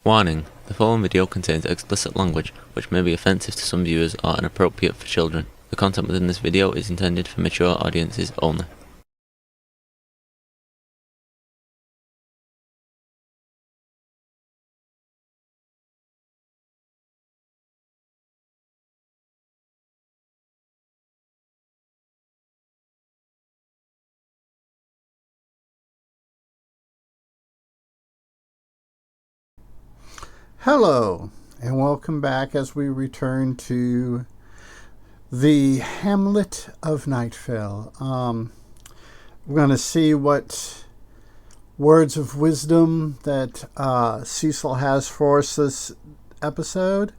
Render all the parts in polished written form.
Warning: the following video contains explicit language which may be offensive to some viewers or inappropriate for children. The content within this video is intended for mature audiences only. Hello, and welcome back as we return to the Hamlet of Night Vale. We're going to see what words of wisdom that Cecil has for us this episode.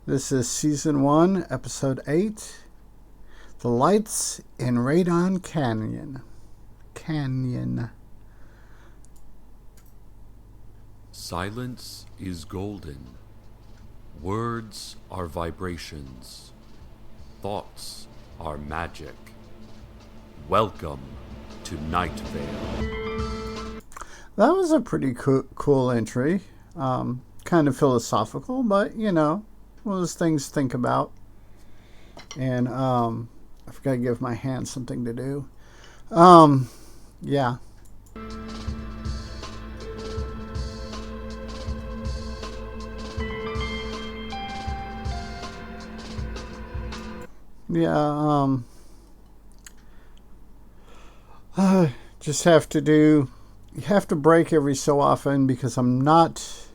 This is Season 1, Episode 8, The Lights in Radon Canyon. Silence is golden. Words are vibrations. Thoughts are magic. Welcome to Night Vale. That was a pretty cool entry. Kind of philosophical, but, you know, one of those things to think about. And I forgot to give my hand something to do. Yeah. Yeah, just have to you have to break every so often because I'm not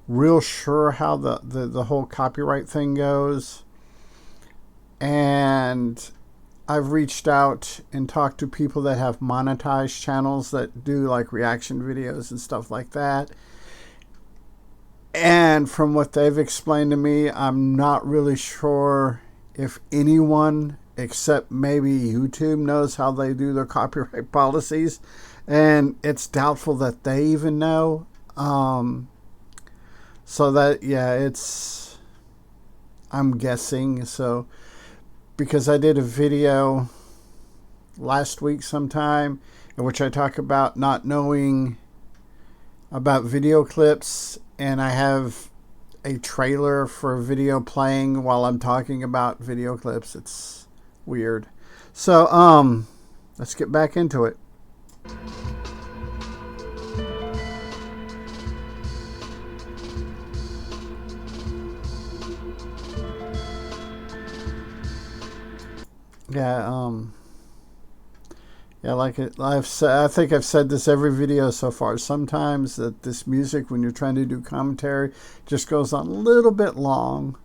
real sure how the whole copyright thing goes. And I've reached out and talked to people that have monetized channels that do like reaction videos and stuff like that. And from what they've explained to me, I'm not really sure if anyone except maybe YouTube knows how they do their copyright policies, and it's doubtful that they even know. So that, yeah, I'm guessing. So, because I did a video last week sometime in which I talk about not knowing about video clips, and I have a trailer for a video playing while I'm talking about video clips. It's weird. So, let's get back into it. Yeah, like I think I've said this every video so far. Sometimes that this music, when you're trying to do commentary, just goes on a little bit long.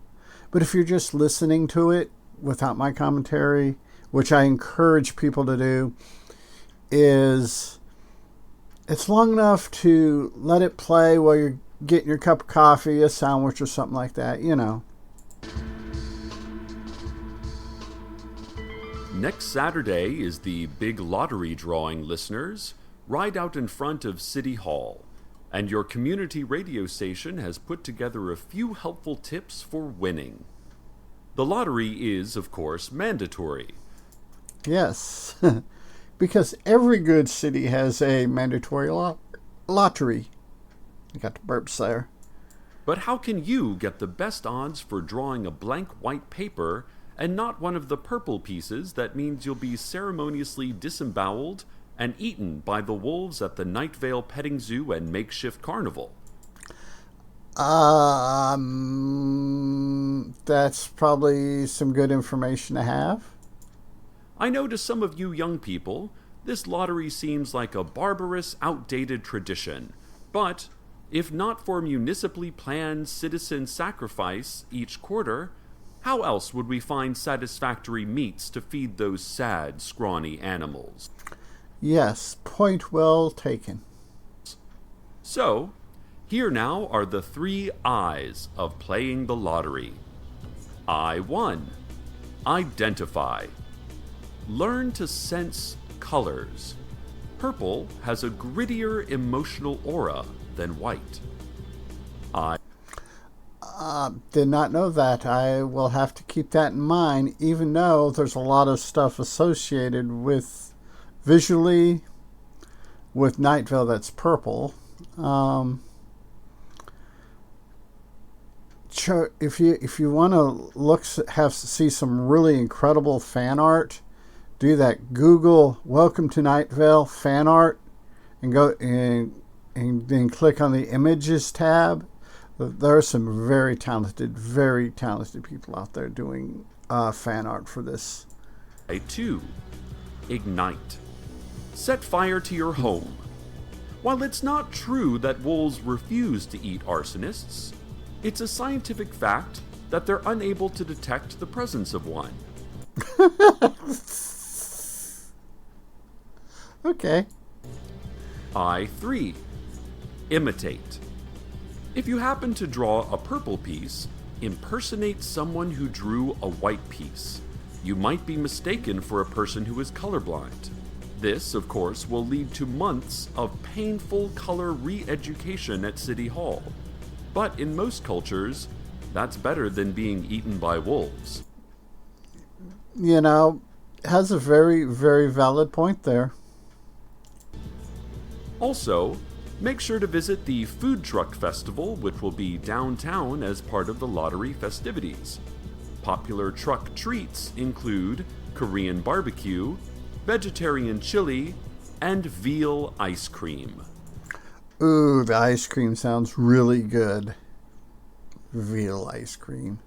But if you're just listening to it without my commentary, which I encourage people to do, it's long enough to let it play while you're getting your cup of coffee, a sandwich, or something like that, you know. Next Saturday is the big lottery drawing, listeners. Right out in front of City Hall. And your community radio station has put together a few helpful tips for winning. The lottery is, of course, mandatory. Yes, because every good city has a mandatory lottery. You got the burps there. But how can you get the best odds for drawing a blank white paper and not one of the purple pieces that means you'll be ceremoniously disemboweled and eaten by the wolves at the Night Vale Petting Zoo and Makeshift Carnival? That's probably some good information to have. I know to some of you young people, this lottery seems like a barbarous, outdated tradition. But if not for municipally planned citizen sacrifice each quarter, how else would we find satisfactory meats to feed those sad, scrawny animals? Yes, point well taken. So, here now are the 3 I's of playing the lottery. I-1. Identify. Learn to sense colors. Purple has a grittier emotional aura than white. Did not know that. I will have to keep that in mind, even though there's a lot of stuff associated with visually with Night Vale that's purple. if you want to see some really incredible fan art, do that. Google "Welcome to Night Vale" fan art, and go and then click on the Images tab. There are some very talented people out there doing fan art for this. 2. Ignite. Set fire to your home. While it's not true that wolves refuse to eat arsonists, it's a scientific fact that they're unable to detect the presence of one. Okay. I3. Imitate. If you happen to draw a purple piece, impersonate someone who drew a white piece. You might be mistaken for a person who is colorblind. This, of course, will lead to months of painful color re-education at City Hall. But in most cultures, that's better than being eaten by wolves. Has a very, very valid point there. Also, make sure to visit the Food Truck Festival, which will be downtown as part of the lottery festivities. Popular truck treats include Korean barbecue, vegetarian chili, and veal ice cream. Ooh, the ice cream sounds really good. Veal ice cream.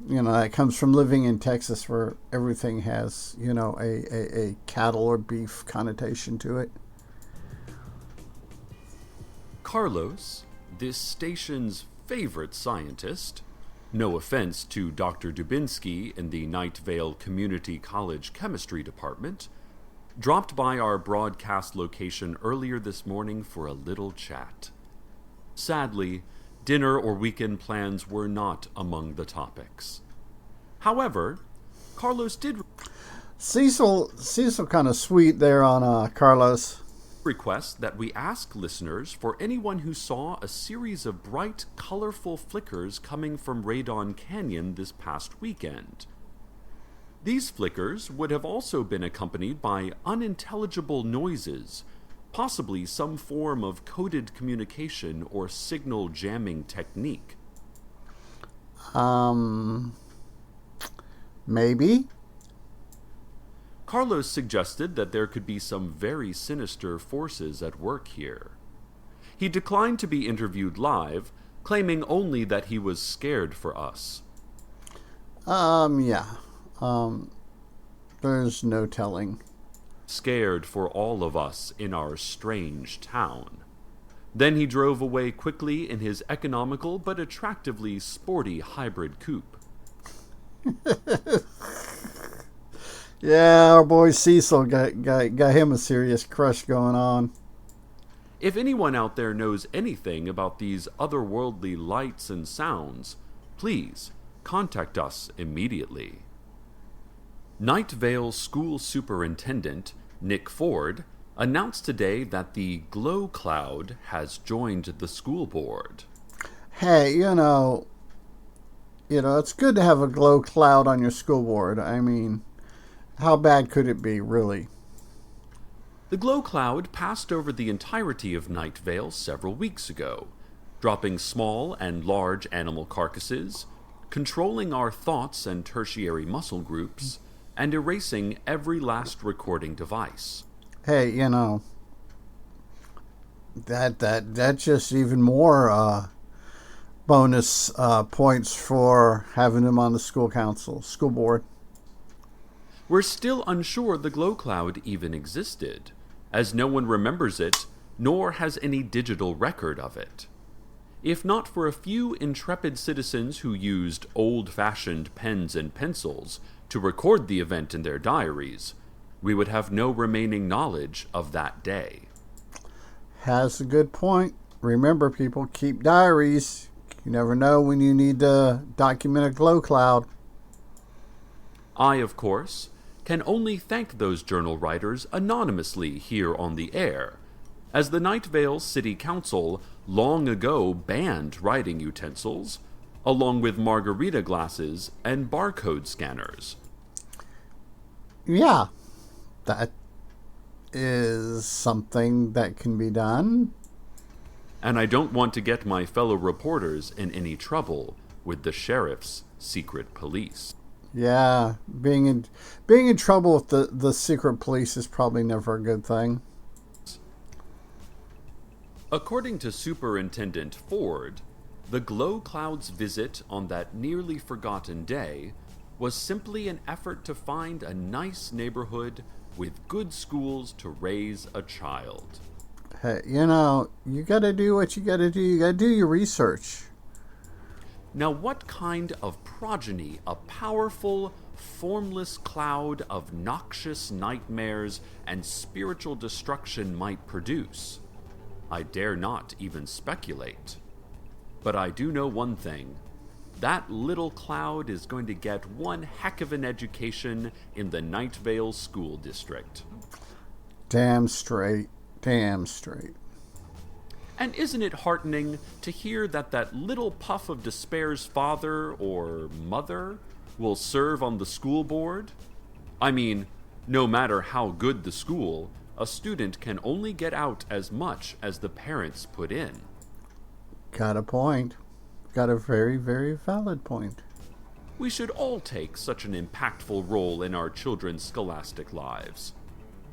It comes from living in Texas where everything has, a cattle or beef connotation to it. Carlos, this station's favorite scientist, no offense to Dr. Dubinsky in the Night Vale Community College Chemistry Department, dropped by our broadcast location earlier this morning for a little chat. Sadly, dinner or weekend plans were not among the topics. However, Carlos did Cecil kind of sweet there on Carlos. request that we ask listeners for anyone who saw a series of bright, colorful flickers coming from Radon Canyon this past weekend. These flickers would have also been accompanied by unintelligible noises, possibly some form of coded communication or signal jamming technique. Maybe? Carlos suggested that there could be some very sinister forces at work here. He declined to be interviewed live, claiming only that he was scared for us. Yeah. There's no telling. Scared for all of us in our strange town. Then he drove away quickly in his economical but attractively sporty hybrid coupe. Yeah, our boy Cecil got him a serious crush going on. If anyone out there knows anything about these otherworldly lights and sounds, please contact us immediately. Night Vale School Superintendent Nick Ford announced today that the Glow Cloud has joined the school board. Hey, it's good to have a glow cloud on your school board. I mean, how bad could it be, really? The Glow Cloud passed over the entirety of Night Vale several weeks ago, dropping small and large animal carcasses, controlling our thoughts and tertiary muscle groups, and erasing every last recording device. Hey, that's just even more bonus points for having him on the school board. We're still unsure the Glow Cloud even existed, as no one remembers it, nor has any digital record of it. If not for a few intrepid citizens who used old-fashioned pens and pencils to record the event in their diaries, we would have no remaining knowledge of that day. Has a good point. Remember, people, keep diaries. You never know when you need to document a glow cloud. I, of course, can only thank those journal writers anonymously here on the air, as the Night Vale City Council long ago banned writing utensils, along with margarita glasses and barcode scanners. Yeah, that is something that can be done. And I don't want to get my fellow reporters in any trouble, with the sheriff's secret police. Yeah, being in trouble with the secret police is probably never a good thing. According to Superintendent Ford, the Glow Cloud's visit on that nearly forgotten day was simply an effort to find a nice neighborhood with good schools to raise a child. Hey, you gotta do what you gotta do. You gotta do your research. Now, what kind of progeny a powerful, formless cloud of noxious nightmares and spiritual destruction might produce, I dare not even speculate. But I do know one thing. That little cloud is going to get one heck of an education in the Night Vale School District. Damn straight. Damn straight. And isn't it heartening to hear that little puff of despair's father or mother will serve on the school board? I mean, no matter how good the school, a student can only get out as much as the parents put in. Got a point. Got a very, very valid point. We should all take such an impactful role in our children's scholastic lives.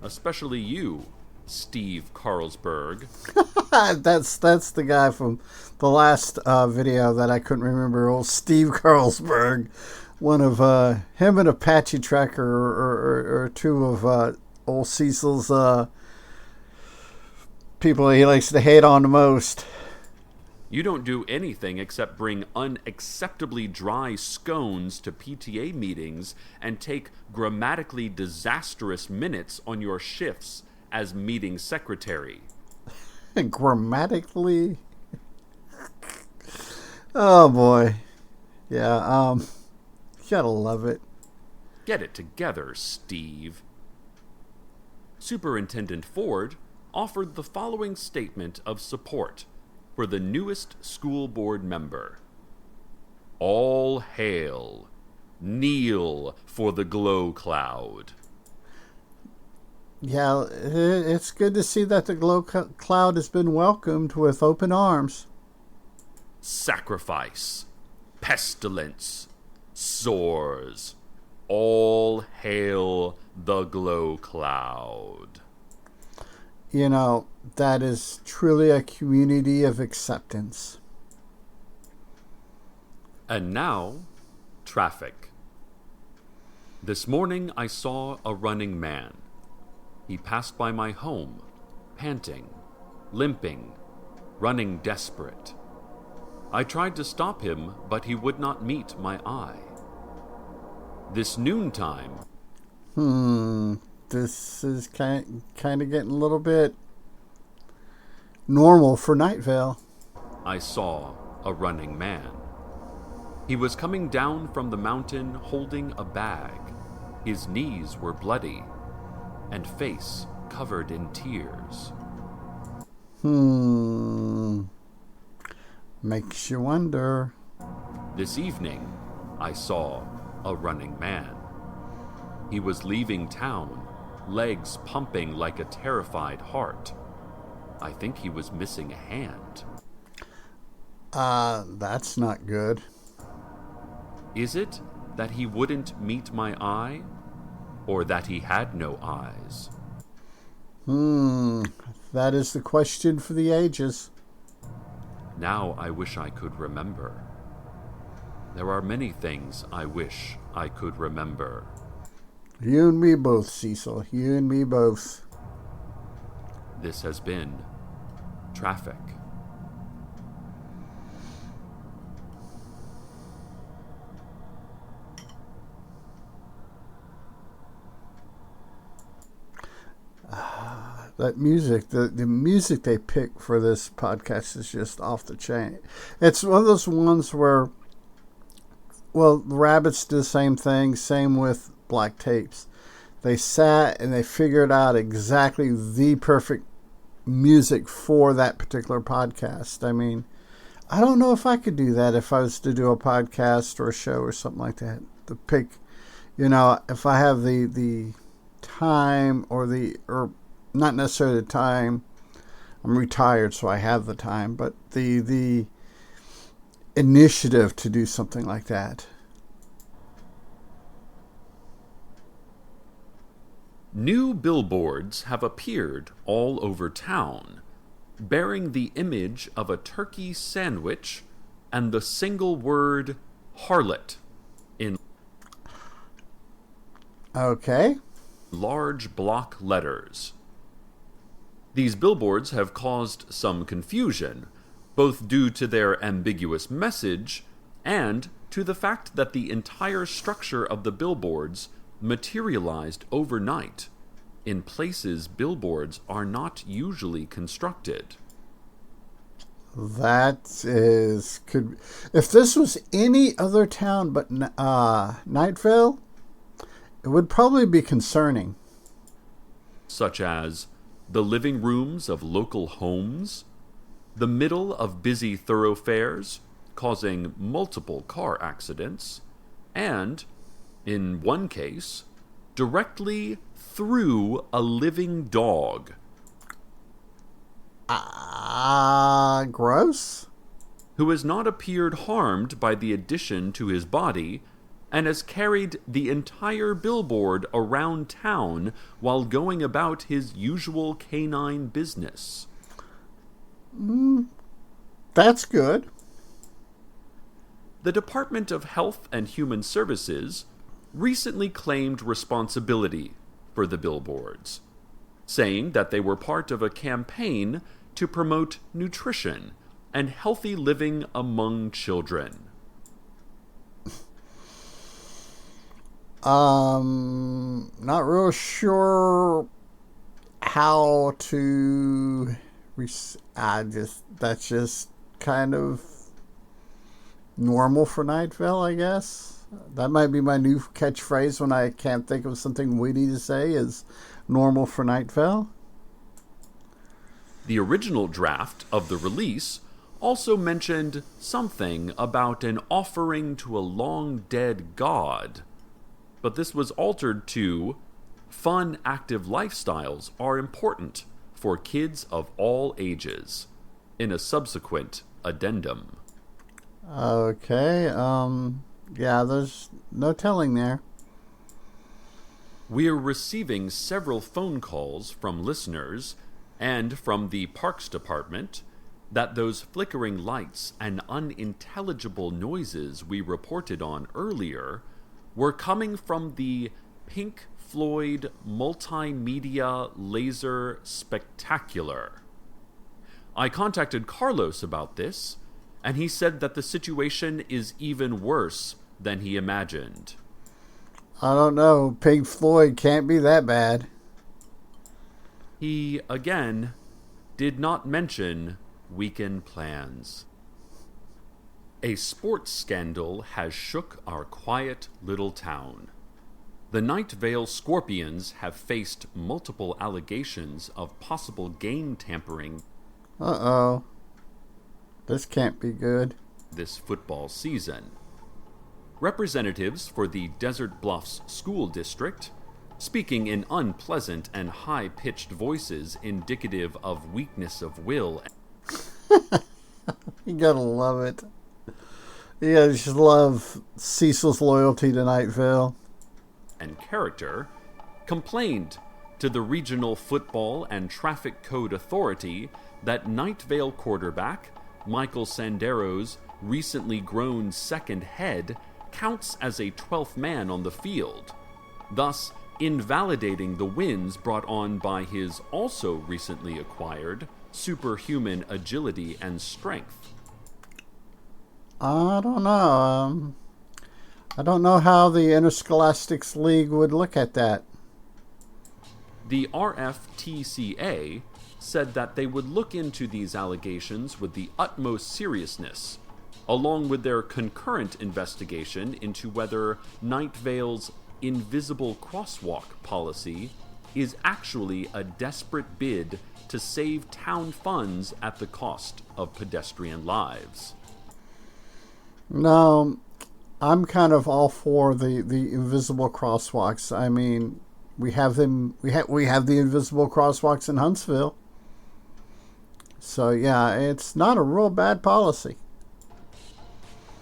Especially you, Steve Carlsberg. That's the guy from the last video that I couldn't remember. Old Steve Carlsberg. One of him and Apache Tracker or two of old Cecil's people he likes to hate on the most. You don't do anything except bring unacceptably dry scones to PTA meetings and take grammatically disastrous minutes on your shifts as meeting secretary. Grammatically? Oh boy. Yeah, you gotta love it. Get it together, Steve. Superintendent Ford offered the following statement of support for the newest school board member. All hail. Kneel for the Glow Cloud. Yeah, it's good to see that the Glow Cloud has been welcomed with open arms. Sacrifice. Pestilence. Sores. All hail the Glow Cloud. That is truly a community of acceptance. And now, traffic. This morning I saw a running man. He passed by my home, panting, limping, running desperate. I tried to stop him, but he would not meet my eye. This noontime... This is kind of getting a little bit normal for Night Vale. I saw a running man. He was coming down from the mountain holding a bag. His knees were bloody and face covered in tears. Makes you wonder. This evening, I saw a running man. He was leaving town, legs pumping like a terrified heart. I think he was missing a hand. That's not good. Is it that he wouldn't meet my eye, or that he had no eyes? That is the question for the ages. Now I wish I could remember. There are many things I wish I could remember. You and me both, Cecil. You and me both. This has been Traffic. That music, the music they pick for this podcast is just off the chain. It's one of those ones where, well, the Rabbits do the same thing, same with Black Tapes. They sat and they figured out exactly the perfect music for that particular podcast. I mean, I don't know if I could do that if I was to do a podcast or a show or something like that. To pick, if I have the time or not necessarily the time. I'm retired, so I have the time, but if initiative to do something like that. New billboards have appeared all over town, bearing the image of a turkey sandwich and the single word harlot in large block letters. These billboards have caused some confusion, both due to their ambiguous message and to the fact that the entire structure of the billboards materialized overnight in places billboards are not usually constructed. That is if this was any other town but Nightvale, it would probably be concerning. Such as the living rooms of local homes, the middle of busy thoroughfares, causing multiple car accidents, and, in one case, directly through a living dog. Gross. Who has not appeared harmed by the addition to his body and has carried the entire billboard around town while going about his usual canine business. That's good. The Department of Health and Human Services recently claimed responsibility for the billboards, saying that they were part of a campaign to promote nutrition and healthy living among children. Not real sure how to. That's just kind of normal for Nightvale, I guess. That might be my new catchphrase when I can't think of something witty to say. Is normal for Nightvale. The original draft of the release also mentioned something about an offering to a long-dead god, but this was altered to fun, active lifestyles are important for kids of all ages in a subsequent addendum. Okay, yeah, there's no telling there. We are receiving several phone calls from listeners and from the Parks Department that those flickering lights and unintelligible noises we reported on earlier were coming from the Pink Floyd Multimedia Laser Spectacular. I contacted Carlos about this, and he said that the situation is even worse than he imagined. I don't know. Pink Floyd can't be that bad. He, again, did not mention weekend plans. A sports scandal has shook our quiet little town. The Nightvale Scorpions have faced multiple allegations of possible game tampering. Uh-oh. This can't be good. This football season. Representatives for the Desert Bluffs School District, speaking in unpleasant and high-pitched voices indicative of weakness of will. You gotta love it. You gotta just love Cecil's loyalty to Nightvale. And character, complained to the Regional Football and Traffic Code Authority that Nightvale quarterback Michael Sandero's recently grown second head counts as a 12th man on the field, thus invalidating the wins brought on by his also recently acquired superhuman agility and strength. I don't know. I don't know how the Interscholastics League would look at that. The RFTCA said that they would look into these allegations with the utmost seriousness, along with their concurrent investigation into whether Nightvale's invisible crosswalk policy is actually a desperate bid to save town funds at the cost of pedestrian lives. No, I'm kind of all for the invisible crosswalks. I mean, we have them. We have the invisible crosswalks in Huntsville. So yeah, it's not a real bad policy.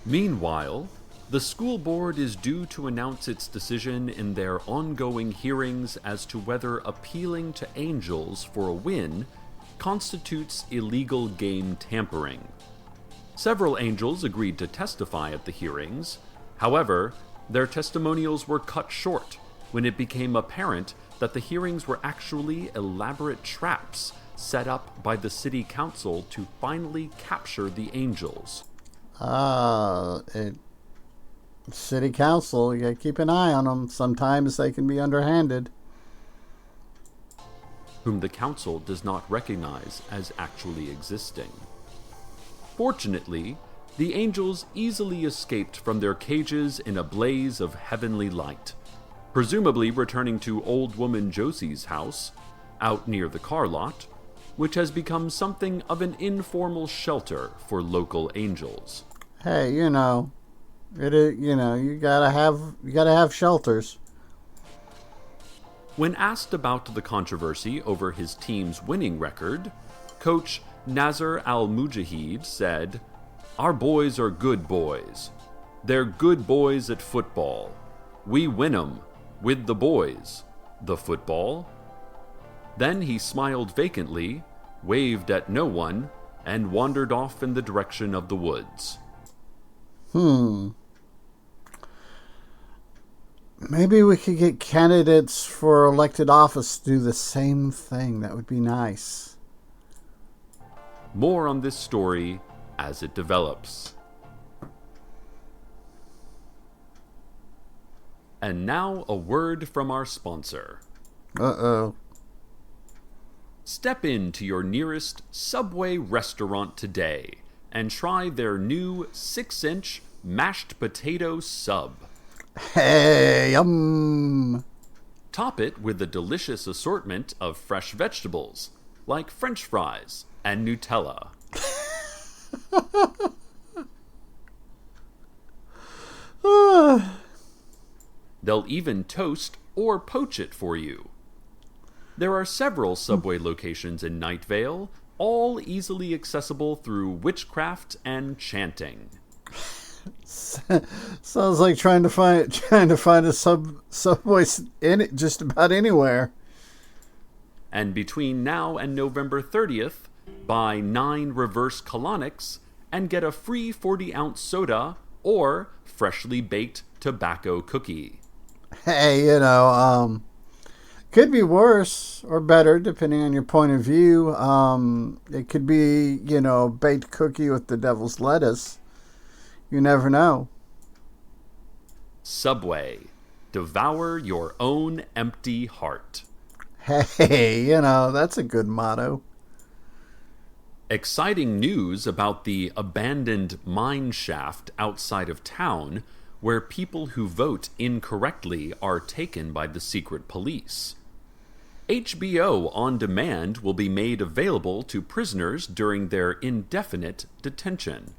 Meanwhile, the school board is due to announce its decision in their ongoing hearings as to whether appealing to angels for a win constitutes illegal game tampering. Several angels agreed to testify at the hearings. However, their testimonials were cut short when it became apparent that the hearings were actually elaborate traps set up by the city council to finally capture the angels. City council, you gotta keep an eye on them. Sometimes they can be underhanded. Whom the council does not recognize as actually existing. Fortunately, the angels easily escaped from their cages in a blaze of heavenly light, presumably returning to Old Woman Josie's house, out near the car lot, which has become something of an informal shelter for local angels. Hey, you gotta have shelters. When asked about the controversy over his team's winning record, coach Nasser Al-Mujahid said, "Our boys are good boys. They're good boys at football. We win 'em with the boys. The football." Then he smiled vacantly, waved at no one, and wandered off in the direction of the woods. Maybe we could get candidates for elected office to do the same thing. That would be nice. More on this story as it develops. And now a word from our sponsor. Uh-oh. Step into your nearest Subway restaurant today and try their new 6-inch mashed potato sub. Hey, Top it with a delicious assortment of fresh vegetables, like French fries and Nutella. They'll even toast or poach it for you. There are several Subway locations in Night Vale, all easily accessible through witchcraft and chanting. Sounds like trying to find a Subway in it just about anywhere. And between now and November 30th, buy 9 reverse colonics and get a free 40-ounce soda or freshly baked tobacco cookie. Hey, could be worse or better depending on your point of view. It could be, a baked cookie with the devil's lettuce. You never know. Subway. Devour your own empty heart. Hey, that's a good motto. Exciting news about the abandoned mine shaft outside of town where people who vote incorrectly are taken by the secret police. HBO On Demand will be made available to prisoners during their indefinite detention.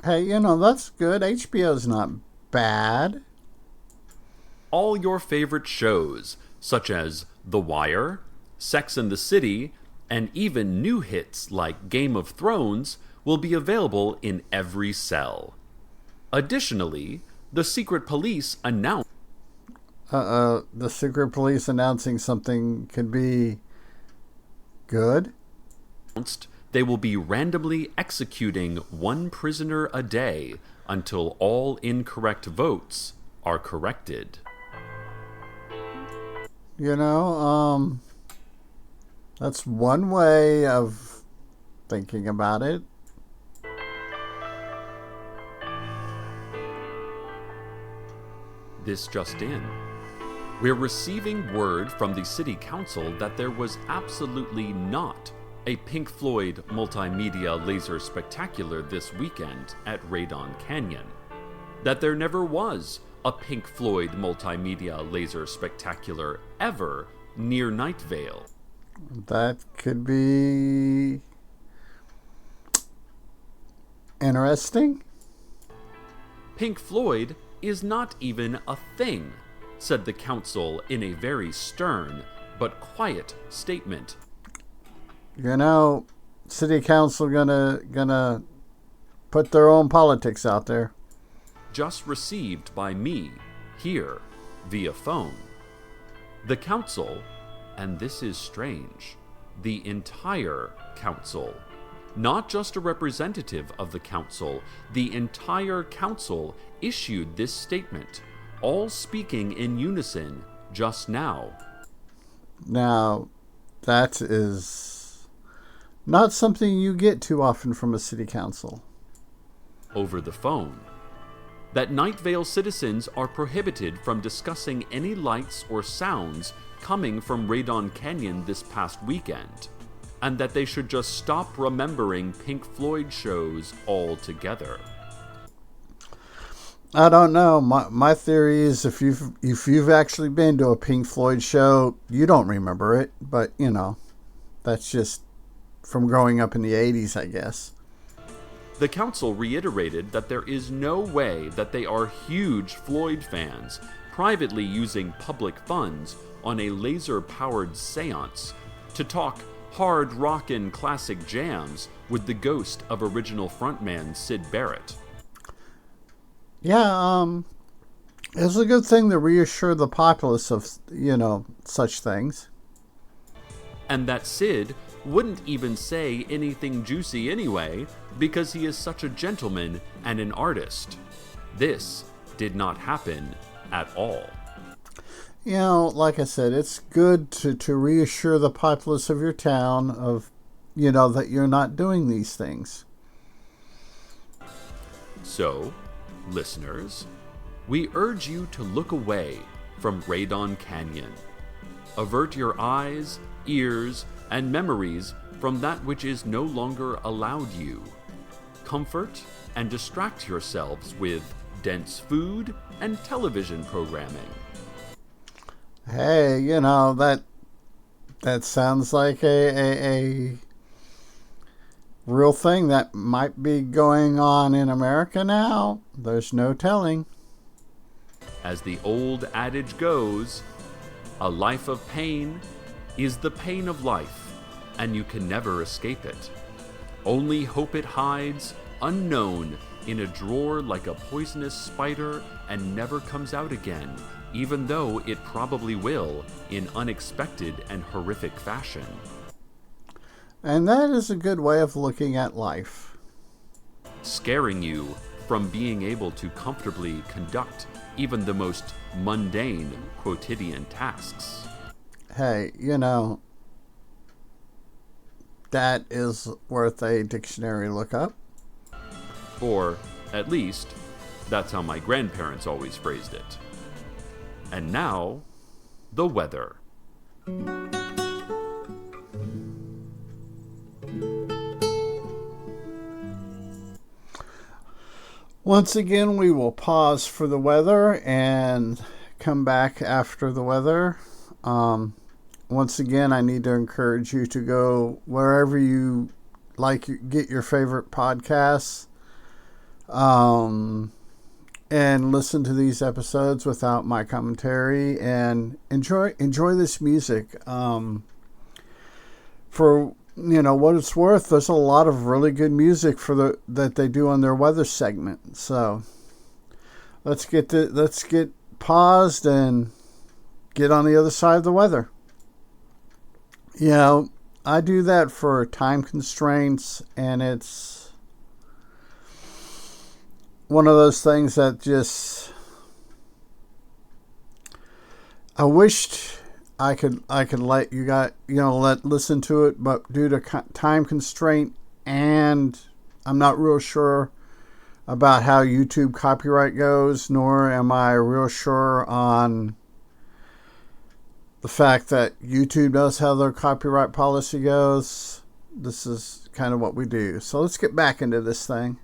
Hey, that's good. HBO's not bad. All your favorite shows, such as The Wire, Sex and the City, and even new hits like Game of Thrones, will be available in every cell. Additionally, the secret police announced the secret police announcing something could be good. They will be randomly executing one prisoner a day until all incorrect votes are corrected. That's one way of thinking about it. This just in. We're receiving word from the city council that there was absolutely not a Pink Floyd multimedia laser spectacular this weekend at Radon Canyon. That there never was a Pink Floyd multimedia laser spectacular ever near Night Vale. That could be interesting. Pink Floyd is not even a thing, said the council in a very stern but quiet statement. City council gonna put their own politics out there. just received by me, here, via phone. The council, and this is strange, the entire council, not just a representative of the council, the entire council issued this statement, all speaking in unison just now. Now, that is not something you get too often from a city council. Over the phone. That Night Vale citizens are prohibited from discussing any lights or sounds coming from Radon Canyon this past weekend, and that they should just stop remembering Pink Floyd shows altogether. I don't know. My theory is if you've actually been to a Pink Floyd show, you don't remember it. But, you know, that's just from growing up in the 80s, I guess. The council reiterated that there is no way that they are huge Floyd fans privately using public funds on a laser-powered seance to talk hard rockin' classic jams with the ghost of original frontman Syd Barrett. Yeah, it's a good thing to reassure the populace of, you know, such things. And that Syd wouldn't even say anything juicy anyway, because he is such a gentleman and an artist. This did not happen at all. You know, like I said, it's good to reassure the populace of your town of, you know, that you're not doing these things. So, listeners, we urge you to look away from Radon Canyon. Avert your eyes, ears, and memories from that which is no longer allowed you. Comfort and distract yourselves with dense food and television programming. Hey, you know, that sounds like a real thing that might be going on in America now. There's no telling. As the old adage goes, a life of pain is the pain of life, and you can never escape it. Only hope it hides, unknown, in a drawer like a poisonous spider and never comes out again, even though it probably will in unexpected and horrific fashion. And that is a good way of looking at life. Scaring you from being able to comfortably conduct even the most mundane quotidian tasks. Hey, you know, that is worth a dictionary lookup. Or, at least, that's how my grandparents always phrased it. And now, the weather. Once again, we will pause for the weather and come back after the weather. Once again, I need to encourage you to go wherever you get your favorite podcasts, and listen to these episodes without my commentary, and enjoy this music. For what it's worth, there's a lot of really good music that they do on their weather segment. So let's get paused and get on the other side of the weather. I do that for time constraints, and it's one of those things that just I wished I could let you guys listen to it, but due to time constraint, and I'm not real sure about how YouTube copyright goes, nor am I real sure on the fact that YouTube knows how their copyright policy goes. This is kind of what we do. So let's get back into this thing.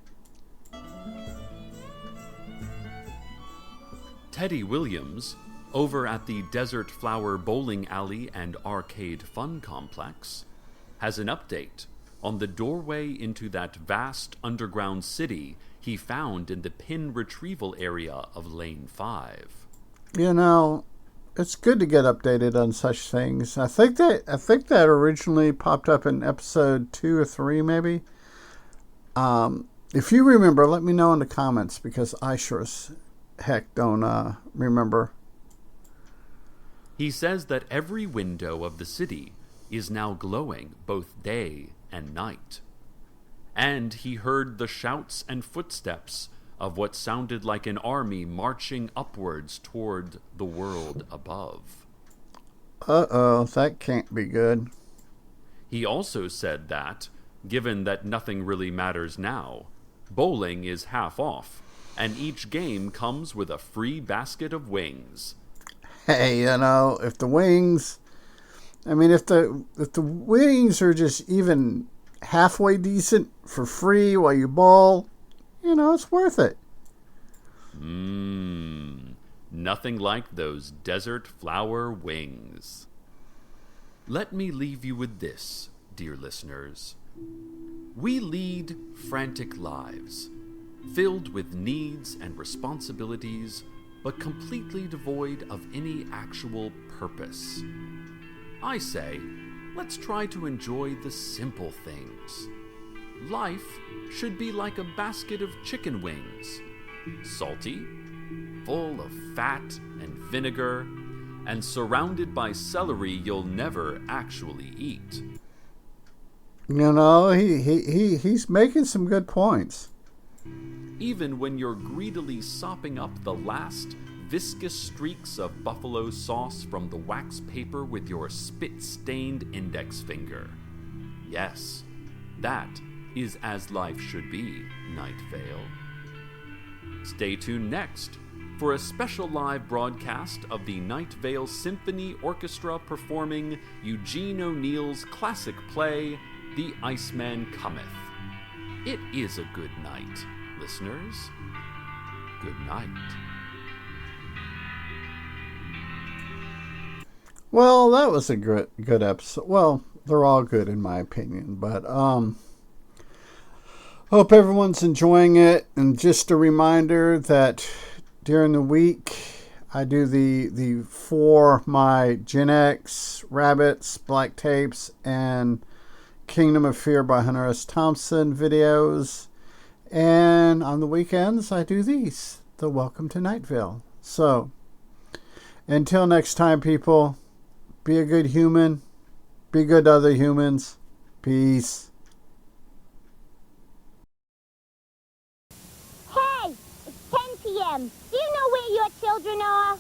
Teddy Williams, over at the Desert Flower Bowling Alley and Arcade Fun Complex, has an update on the doorway into that vast underground city he found in the pin retrieval area of Lane 5. It's good to get updated on such things. I think that originally popped up in episode 2 or 3, maybe. If you remember, let me know in the comments, because I sure as heck don't remember. He says that every window of the city is now glowing both day and night. And he heard the shouts and footsteps of what sounded like an army marching upwards toward the world above. Uh-oh, that can't be good. He also said that, given that nothing really matters now, bowling is half off, and each game comes with a free basket of wings. Hey, if the wings, if the wings are just even halfway decent for free while you bowl, it's worth it. Nothing like those desert flower wings. Let me leave you with this, dear listeners. We lead frantic lives, filled with needs and responsibilities, but completely devoid of any actual purpose. I say, let's try to enjoy the simple things. Life should be like a basket of chicken wings, salty, full of fat and vinegar, and surrounded by celery you'll never actually eat. He's making some good points. Even when you're greedily sopping up the last viscous streaks of buffalo sauce from the wax paper with your spit-stained index finger. Yes, that is as life should be, Night Vale. Stay tuned next for a special live broadcast of the Night Vale Symphony Orchestra performing Eugene O'Neill's classic play, The Iceman Cometh. It is a good night, listeners. Good night. Well, that was a good episode. Well, they're all good in my opinion, but hope everyone's enjoying it. And just a reminder that during the week I do the for my Gen X, Rabbits, Black Tapes, and Kingdom of Fear by Hunter S. Thompson videos. And on the weekends I do these, the Welcome to Night Vale. So until next time, people, be a good human, be good to other humans. Peace. Hey, it's 10 p.m. Do you know where your children are?